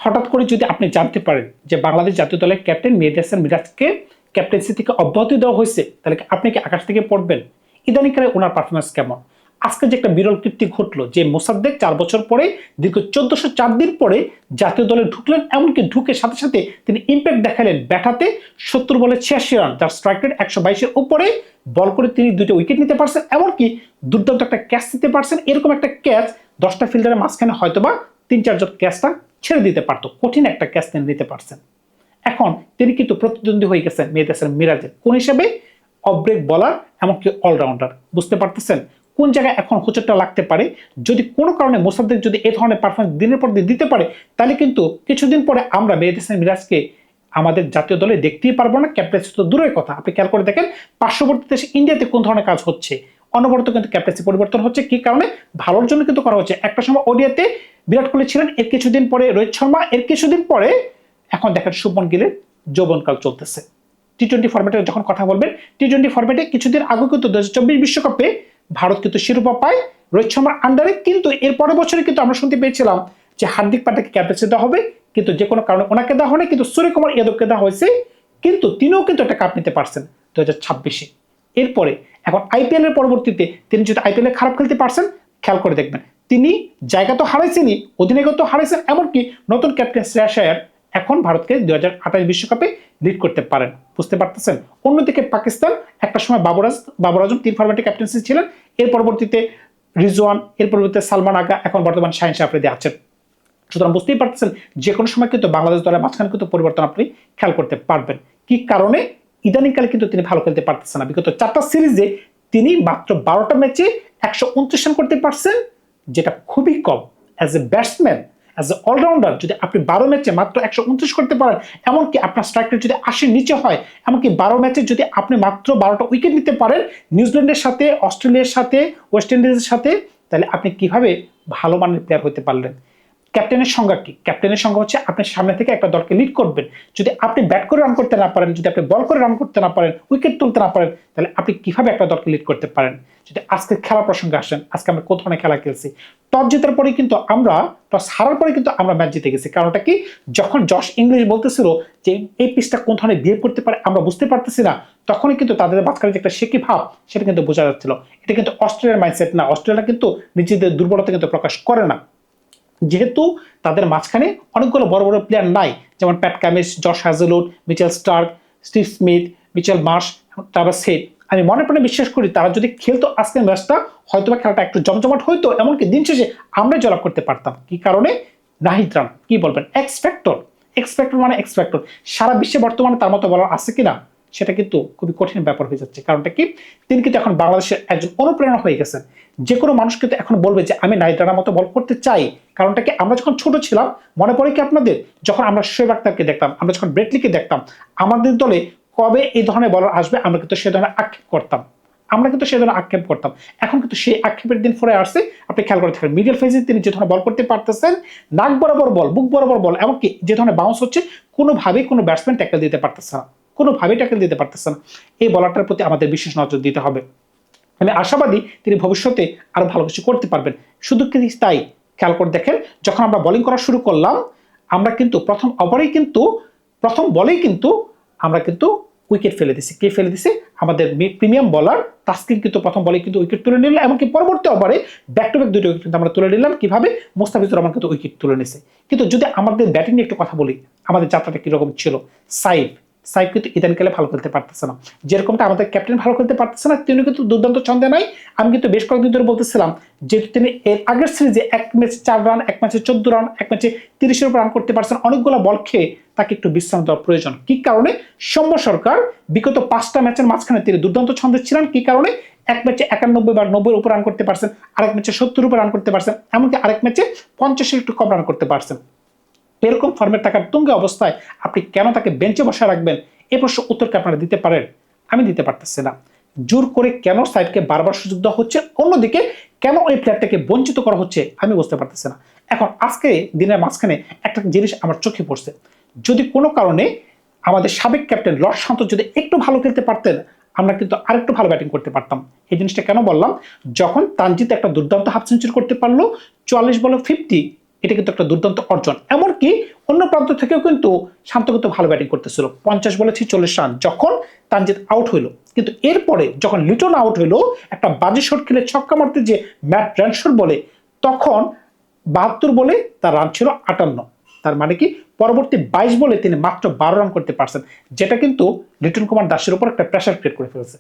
হঠাৎ করে যদি আপনি জানতে পারেন যে বাংলাদেশ জাতীয় দলের ক্যাপ্টেন মেহেদী হাসান মিরাজকে ক্যাপ্টেন্সি থেকে অব্যাহতি দেওয়া হয়েছে, তাহলে আপনি কি আকাশ থেকে পড়বেন? ইদানিংকালে ওনার পারফরমেন্স কেমন? আজকে যে একটা বিরল কীর্তি ঘটলো যে মোসাদ্দেক ৪ বছর পরে দীর্ঘ ১৪০৪ দিন পরে জাতীয় দলে ঢুকলেন, এমনকি ঢুকে সাথে সাথে তিনি ইম্প্যাক্ট দেখালেন ব্যাটাতে ৭০ বলে ৮৬ রান, যার স্ট্রাইক রেট ১২২-এর উপরে, বল করে তিনি ২টা উইকেট নিতে পারছেন, এমনকি দুর্দান্ত একটা ক্যাচ দিতে পারছেন। এরকম একটা ক্যাচ ১০টা ফিল্ডারের মাঝখানে হয়তোবা ৩-৪ জন ক্যাচটা ছেড়ে দিতে পারতো, কঠিন একটা ক্যাচ তিনি নিতে পারছেন। এখন তিনি কিন্তু প্রতিদ্বন্দ্বী হয়ে গেছেন মেহেদী হাসান মিরাজের কোন হিসেবে? অফ ব্রেক বলার, এমনকি অলরাউন্ডার। বুঝতে পারতেছেন কোন জায়গায় এখন হোঁচটটা লাগতে পারে? যদি কোনো কারণে মোসাদ্দেক যদি এই ধরনের পারফরমেন্স দিনের পর দিন দিতে পারে, তাহলে কিন্তু কিছুদিন পরে আমরা মেহেদী হাসান মিরাজকে আমাদের জাতীয় দলে দেখতেই পারবো না। ক্যাপ্টেন্সি তো দূরের কথা, আপনি খেয়াল করে দেখেন পার্শ্ববর্তী দেশ ইন্ডিয়াতে কোন ধরনের কাজ হচ্ছে। অনবরত কিন্তু ক্যাপ্টেন্সি পরিবর্তন হচ্ছে, কি কারণে? ভালোর জন্য কিন্তু করা হচ্ছে। একটা সময় ওডিআইতে বিরাট কোহলি ছিলেন, এর কিছুদিন পরে রোহিত শর্মা, এর কিছুদিন পরে এখন দেখেন শুভমন গিলের যৌবনকাল চলতেছে। টি-20 ফরম্যাটে যখন কথা বলবেন, টি-20 ফরম্যাটে কিছুদিন আগে কিন্তু 2024 বিশ্বকাপে ভারত কিন্তু শিরোপা পায় রোহিত শর্মার আন্ডারে, কিন্তু এর পরের বছরে কিন্তু আমরা শুনতে পেয়েছিলাম যে হার্দিক পান্ড্যাকে ক্যাপ্টেন্সি দেওয়া হবে, কিন্তু যে কোনো কারণে ওনাকে দেওয়া হয়নি, কিন্তু সূর্যকুমার যাদবকে দেওয়া হয়েছে, কিন্তু তিনিও কিন্তু একটা কাপ নিতে পারছেন 2026-এ। এরপরে এখন আইপিএল এর পরবর্তীতে তিনি যদি আইপিএল এ খারাপ খেলতে পারছেন, খেয়াল করে দেখবেন তিনি জায়গা তো হারাইছেনই, অধিনায়কত্ব হারাইছেন, এমনকি নতুন ক্যাপ্টেন শ্রেয়াস আয়ার এখন ভারতকে 2028 বিশ্বকাপে লিড করতে পারেন। বুঝতে পারতেছেন? অন্যদিকে পাকিস্তান একটা সময় বাবর আজম 3 ফরম্যাটে ক্যাপ্টেন্সি ছিলেন, এর পরবর্তীতে রিজওয়ান, এর পরবর্তীতে সালমান আগা, এখন বর্তমান শাহিন শাহ আফ্রিদি আছেন। সুতরাং বুঝতেই পারতেছেন যে কোনো সময় কিন্তু বাংলাদেশ দলের মাঝখানে কিন্তু পরিবর্তন আপনি খেয়াল করতে পারবেন। কি কারণে? ইদানিংকালে কিন্তু তিনি ভালো খেলতে পারতেছেন না। বিগত 4টা সিরিজে তিনি মাত্র 12টা ম্যাচে 129 রান করতে পারছেন, যেটা খুবই কম। As a batsman, as a allrounder যদি আপনি 12 ম্যাচে মাত্র 129 করতে পারেন, এমনকি আপনার স্ট্রাইক রেট যদি 80-র নিচে হয়, এমনকি 12 ম্যাচে যদি আপনি মাত্র 12টা উইকেট নিতে পারেন নিউজিল্যান্ডের সাথে, অস্ট্রেলিয়ার সাথে, ওয়েস্ট ইন্ডিজের সাথে, তাহলে আপনি কিভাবে ভালো মানের প্লেয়ার হতে পারলেন? ক্যাপ্টেনের সংজ্ঞা কি? ক্যাপ্টেনের সংজ্ঞা হচ্ছে আপনি সামনে থেকে একটা দলকে লিড করবেন। যদি আপনি ব্যাট করে রান করতে না পারেন, যদি আপনি বল করে রান করতে না পারেন, উইকেট তুলতে না পারেন, তাহলে আপনি কিভাবে একটা দলকে লিড করতে পারেন? যদি আজকে খেলার প্রসঙ্গে আসেন, আজকে আমরা কোন ধরনের খেলা খেলছি? টস জেতার পরে কিন্তু আমরা, টস হারার পরে কিন্তু আমরা ম্যাচ জিতে গেছি। কারণটা কি? যখন জশ ইংলিশ বলতেছিল যে এই পিচটা কোন ধরনের বিহেভ করতে পারে আমরা বুঝতে পারতেছি না, তখনই কিন্তু তাদের মাঝখানে যে একটা শেকি ভাব, সেটা কিন্তু বোঝা যাচ্ছিল। এটা কিন্তু অস্ট্রেলিয়ার মাইন্ডসেট না। অস্ট্রেলিয়া কিন্তু নিজেদের দুর্বলতা কিন্তু প্রকাশ করে না, যেহেতু তাদের মাঝখানে অনেকগুলো বড় বড় প্লেয়ার নাই, যেমন Pat Cummins, Josh Hazlewood, Mitchell Starc, Steve Smith, Mitchell Marsh, Travis Head. আমি মনে প্রাণে বিশ্বাস করি তারা যদি খেলতো আজকের ম্যাচটা, হয়তোবা খেলাটা একটু জমজমাট হইতো, এমনকি দিন শেষে আমরা জয়লাভ করতে পারতাম। কি কারণে? নাহিদ রানা। কি বলবেন? X factor. এক্স ফ্যাক্টর মানে এক্স ফ্যাক্টর। সারা বিশ্বে বর্তমানে তার মতো বলার আছে কিনা, সেটা কিন্তু খুবই কঠিন ব্যাপার হয়ে যাচ্ছে। কারণটা কি? তিনি কিন্তু এখন বাংলাদেশের একজন অনুপ্রেরণা হয়ে গেছেন। যে কোনো মানুষ কিন্তু এখন বলবে যে আমি নাহিদ রানার মতো বল করতে চাই। কারণটা কি? আমরা যখন ছোট ছিলাম, মনে পড়ে কি আপনাদের, যখন আমরা শোয়েব আখতারকে দেখতাম, আমরা যখন ব্রেটলিকে দেখতাম, আমাদের দলে কবে এই ধরনের বলার আসবে, আমরা কিন্তু সে ধরনের আক্ষেপ করতাম। এখন কিন্তু সেই আক্ষেপের দিন পরে আসছে। আপনি খেয়াল করে থাকেন মিডল ফেজে তিনি যে ধরনের বল করতে পারতেছেন, নাক বরাবর বল, বুক বরাবর বল, এমনকি যে ধরনের বাউন্স হচ্ছে, কোনোভাবেই কোনো ব্যাটসম্যান ট্যাকল দিতে পারতেছে না, এই বলারটার প্রতি আমাদের বিশেষ নজর দিতে হবে। আমি আশাবাদী তিনি ভবিষ্যতে আরো ভালো কিছু করতে পারবেন। শুধু কি তাই? খেয়াল করে দেখেন, যখন আমরা বোলিং করা শুরু করলাম, আমরা কিন্তু প্রথম বলেই কিন্তু আমরা কিন্তু উইকেট ফেলে দিছি। কে ফেলে দিছে? আমাদের প্রিমিয়াম বলার তাসকিন কিন্তু প্রথম বলে কিন্তু উইকেট তুলে নিল, এমনকি পরবর্তী ওভারে ব্যাক টু ব্যাক 2টা উইকেট কিন্তু আমরা তুলে নিলাম। কিভাবে? মুস্তাফিজুর রহমান কিন্তু উইকেট তুলে নিছে। কিন্তু যদি আমাদের ব্যাটিং নিয়ে একটু কথা বলি, আমাদের যাত্রাটা কিরকম ছিল? সাইফ কিন্তু ইদানকালে ভালো খেলতে পারতেছে না, যেরকমটা আমাদের ক্যাপ্টেন ভালো খেলতে পারতেছে না, তিনি কিন্তু দুর্দান্ত ছন্দে নাই। আমি কিন্তু বেশ কয়েকদিন ধরে বলতেছিলাম যে তিনি এর আগের সিরিজে এক ম্যাচে 4 রান, এক ম্যাচে 14 রান, এক ম্যাচে 30-এর উপর রান করতে পারছেন, অনেকগুলো বল খেয়ে তাকে একটু বিশ্রাম দেওয়া প্রয়োজন। কি কারণে? সৌম্য সরকার বিগত 5টা ম্যাচের মাঝখানে তিনি দুর্দান্ত ছন্দে ছিলেন। কি কারণে? এক ম্যাচে 91 বা 90-এর উপর রান করতে পারছেন, আরেক ম্যাচে 70-এর উপর রান করতে পারছেন, এমনকি আরেক ম্যাচে 50-এর একটু কম রান করতে পারছেন। এরকম ফর্মেট থাকার তুঙ্গে অবস্থায় আপনি কেন তাকে বেঞ্চে বসে রাখবেন? এই প্রশ্ন উত্তরকে আপনারা দিতে পারেন? আমি দিতে পারতেছি না। জোর করে কেন সাইডকে বারবার সুযোগ দেওয়া হচ্ছে, অন্যদিকে কেন ওই প্লেয়ারটাকে বঞ্চিত করা হচ্ছে, আমি বুঝতে পারতেছি না। এখন আজকে দিনের মাঝখানে একটা জিনিস আমার চোখে পড়ছে, যদি কোনো কারণে আমাদের সাবেক ক্যাপ্টেন লর্ড শান্ত যদি একটু ভালো খেলতে পারতেন, আমরা কিন্তু আরেকটু ভালো ব্যাটিং করতে পারতাম। এই জিনিসটা কেন বললাম? যখন তানজিদ একটা দুর্দান্ত হাফ সেঞ্চুরি করতে পারলো, 44 বলে 50, এটা কিন্তু একটা দুর্দান্ত অর্জন। এমনকি অন্য প্রান্ত থেকেও কিন্তু শান্ত কিন্তু ভালো ব্যাটিং করতেছিল, 50 বলে 46 রান যখন তানজিদ আউট হইলো। কিন্তু এরপরে যখন লিটন আউট হইলো, একটা বাজে শট খেলে ছক্কা মারতে যে ম্যাট রেনশোর বলে, তখন 72 বলে তার রান ছিল 58। তার মানে কি পরবর্তী 22 বলে তিনি মাত্র 12 রান করতে পারছেন, যেটা কিন্তু লিটন কুমার দাসের উপর একটা প্রেশার ক্রিয়েট করে ফেলেছে।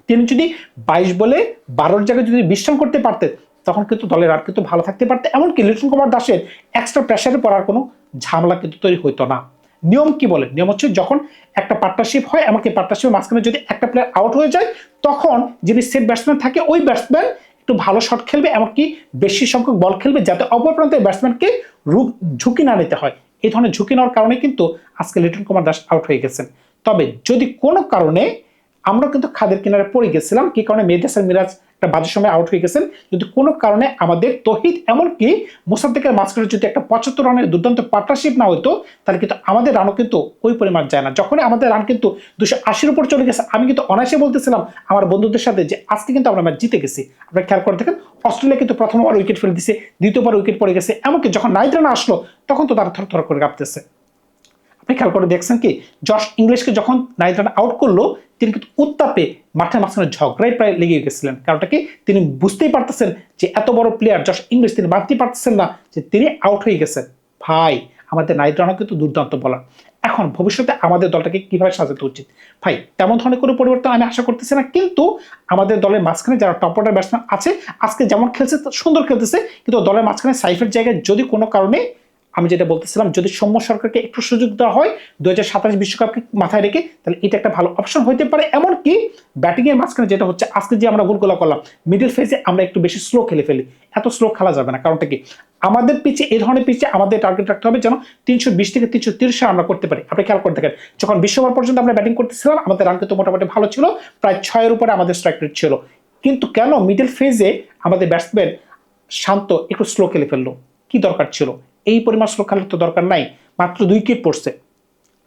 তিনি যদি 22 বলে 12 জায়গায় যদি বিশ্রাম করতে পারতেন, তখন কিন্তু দলের রান কিন্তু ভালো থাকতে পারত। এমনকি লিটন কুমার দাসের এক্সট্রা প্রেশারে পড়ার কোনো ঝামেলা কিন্তু তৈরি হইতো না। নিয়ম কি বলে? নিয়ম হচ্ছে যখন একটা পার্টনারশিপ হয়, এমনকি পার্টনারশিপের মাঝখানে যদি একটা প্লেয়ার আউট হয়ে যায়, তখন যিনি সেট ব্যাটসম্যান থাকে ওই ব্যাটসম্যান একটু ভালো শট খেলবে, এমনকি বেশি সংখ্যক বল খেলবে, যাতে অপর প্রান্তের ব্যাটসম্যানকে ঝুঁকি না নিতে হয়। এই ধরনের ঝুঁকি নেওয়ার কারণে কিন্তু আজকে লিটন কুমার দাস আউট হয়ে গেছেন। তবে যদি কোনো কারণে, আমরা কিন্তু খাদের কিনারে পড়ে গেছিলাম, কি কারণে মেহেদী হাসান মিরাজ একটা বাজে সময় আউট হয়ে গেছেন, যদি কোনো কারণে আমাদের তৌহিদ এমনকি মোসাদ্দেকের মাঝখানে যদি একটা 75 রানের দুর্দান্ত পার্টনারশিপ না হতো, তাহলে কিন্তু আমাদের রানও কিন্তু ওই পরিমাণ যায় না। যখনই আমাদের রান কিন্তু 280-র উপর চলে গেছে, আমি কিন্তু অনায়াসে বলতেছিলাম আমার বন্ধুদের সাথে যে আজকে কিন্তু আমরা ম্যাচ জিতে গেছি। আপনারা খেয়াল করে দেখেন, অস্ট্রেলিয়া কিন্তু প্রথমবার উইকেট ফেলে দিছে, দ্বিতীয়বার উইকেট পড়ে গেছে, এমনকি যখন 9 রান আসলো তখন তো তারা থর করে কাঁপতেছে। আপনি খেয়াল করে দেখছেন কি, জশ ইংলিশকে যখন 9 রান আউট করলো, তিনি কিন্তু উত্তাপে মাঠের মাঝখানে ঝগড়াই প্রায় লেগে গেছিলেন। কারণটা কি, তিনি বুঝতেই পারতেছেন যে এত বড় প্লেয়ার জশ ইংলিশ, তিনি মানতেই পারতেছেন না যে তিনি আউট হয়ে গেছেন। ভাই, আমাদের 9 রানও কিন্তু দুর্দান্ত বলার। এখন ভবিষ্যতে আমাদের দলটাকে কিভাবে সাজাতে উচিত ভাই, তেমন ধরনের কোনো পরিবর্তন আমি আশা করতেছি না। কিন্তু আমাদের দলের মাঝখানে যারা টপ অর্ডার ব্যাটসম্যান আছে, আজকে যেমন খেলছে সুন্দর খেলতেছে, কিন্তু দলের মাঝখানে সাইফের জায়গায় যদি কোনো কারণে, আমি যেটা বলতেছিলাম, যদি সৌম্য সরকারকে একটু সুযোগ দেওয়া হয় 2027 বিশ্বকাপকে মাথায় রেখে, তাহলে এটা একটা ভালো অপশন হইতে পারে। এমনকি ব্যাটিং এর মাঝখানে যেটা হচ্ছে, আজকে যে আমরা ভুলগুলো করলাম, মিডল ফেজে আমরা একটু বেশি স্লো খেলে ফেলি। এত স্লো খেলা যাবে না। কারণটা কি, আমাদের পিচে, এই ধরনের পিচে আমাদের টার্গেট রাখতে হবে যেন 320 থেকে 330 রান আমরা করতে পারি। আপনি খেয়াল করে দেখেন, যখন 20 ওভার পর্যন্ত আমরা ব্যাটিং করতেছিলাম, আমাদের রান কিন্তু মোটামুটি ভালো ছিল, প্রায় 6-এর উপরে আমাদের স্ট্রাইক রেট ছিল। কিন্তু কেন মিডল ফেজে আমাদের ব্যাটসম্যান শান্ত একটু স্লো খেলে ফেললো? কি দরকার ছিল? এই পরিমাণ স্লো খেলার তো দরকার নাই। মাত্র 2 উইকেট পড়ছে,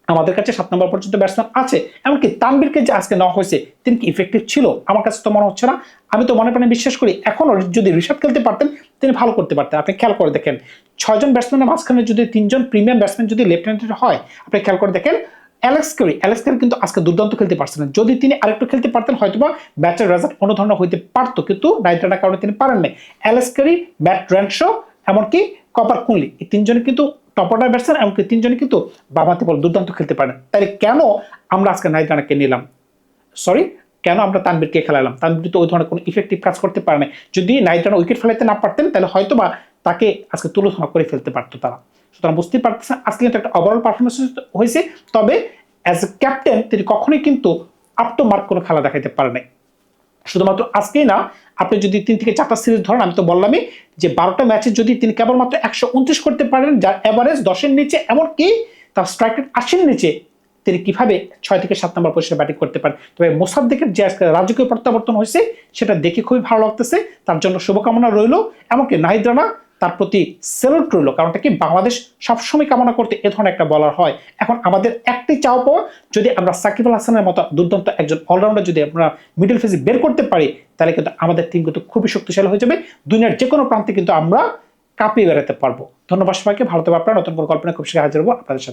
আমাদের কাছে 7 নম্বর পর্যন্ত ব্যাটসম্যান আছে। এমনকি তানভীরকে যে আজকে নেওয়া হয়েছে, তিনি কি ইফেক্টিভ ছিল? আমার কাছে তো মনে হচ্ছে না। আমি তো মনে প্রাণে বিশ্বাস করি, এখনো যদি ঋষাদ খেলতে পারতেন, তিনি ভালো করতে পারতেন। আপনি খেয়াল করে দেখেন, 6 জন ব্যাটসম্যানের মাঝখানে যদি 3 জন প্রিমিয়াম ব্যাটসম্যান যদি লেফট হ্যান্ডেড হয়, আপনি খেয়াল করে দেখেন, অ্যালেক্স ক্যারি কিন্তু আজকে দুর্দান্ত খেলতে পারছেন। যদি তিনি আরেকটু খেলতে পারতেন, হয়তোবা ম্যাচের রেজাল্ট অন্য ধরনের হইতে পারতো, কিন্তু নাইট রানের কারণে তিনি পারেন নাই। অ্যালেক্স ক্যারি, ম্যাট রেনশো, এমনকি কপার কুনলি, এই 3 জনে কিন্তু টপ অর্ডার ব্যাটসম্যান, এমনকি 3 জনে কিন্তু বামাতে বল দুর্দান্ত খেলতে পারেন। তাই কেন আমরা আজকে নাইট রানারকে নিলাম? সরি, কেন আমরা তানভীরকে খেলালাম? তানভীর তো ওই ধরনের কোনো ইফেক্টিভ কাজ করতে পারে না। যদি নাইট রানার উইকেট ফেলাইতে না পারতেন, তাহলে হয়তোবা তাকে আজকে তুলোধনা করে ফেলতে পারতো তারা। সুতরাং বুঝতেই পারতেছেন, আজকে কিন্তু একটা ওভারঅল পারফরমেন্স হয়েছে। তবে অ্যাজ এ ক্যাপ্টেন তিনি কখনোই কিন্তু আপ টু মার্ক কোনো খেলা দেখাইতে পারে নাই। শুধুমাত্র আজকেই না, আপনি যদি 3 থেকে 4টা সিরিজ ধরেন, আমি তো বললামই যে 12টা ম্যাচে যদি তিনি কেবলমাত্র 129 করতে পারেন, যার এভারেজ 10-এর নিচে, এমনকি তার স্ট্রাইক রেট 80-এর নিচে, তিনি কিভাবে 6 থেকে 7 নম্বর পজিশনে ব্যাটিং করতে পারেন। তবে মোসাদ্দেকের যে আজকে রাজকীয় প্রত্যাবর্তন হয়েছে, সেটা দেখে খুবই ভালো লাগতেছে। তার জন্য শুভকামনা রইল। এমনকি নাহিদ রানা, তার প্রতি সেলুট রইল। কারণটা কি, বাংলাদেশ সবসময় কামনা করতে এ ধরনের একটা বলার হয়। এখন আমাদের একটি চাও পাওয়া, যদি আমরা সাকিব আল হাসানের মতো দুর্দান্ত একজন অলরাউন্ডার যদি আমরা মিডল ফেজে বের করতে পারি, তাহলে কিন্তু আমাদের টিম কিন্তু খুবই শক্তিশালী হয়ে যাবে। দুনিয়ার যে কোনো প্রান্তে কিন্তু আমরা কাঁপিয়ে বেড়াতে পারবো। ধন্যবাদ সবাইকে। ভালো থাকবেন আপনারা। নতুন কোনো গল্প নিয়ে খুব শীঘ্রই হাজির হবো আপনাদের সাথে।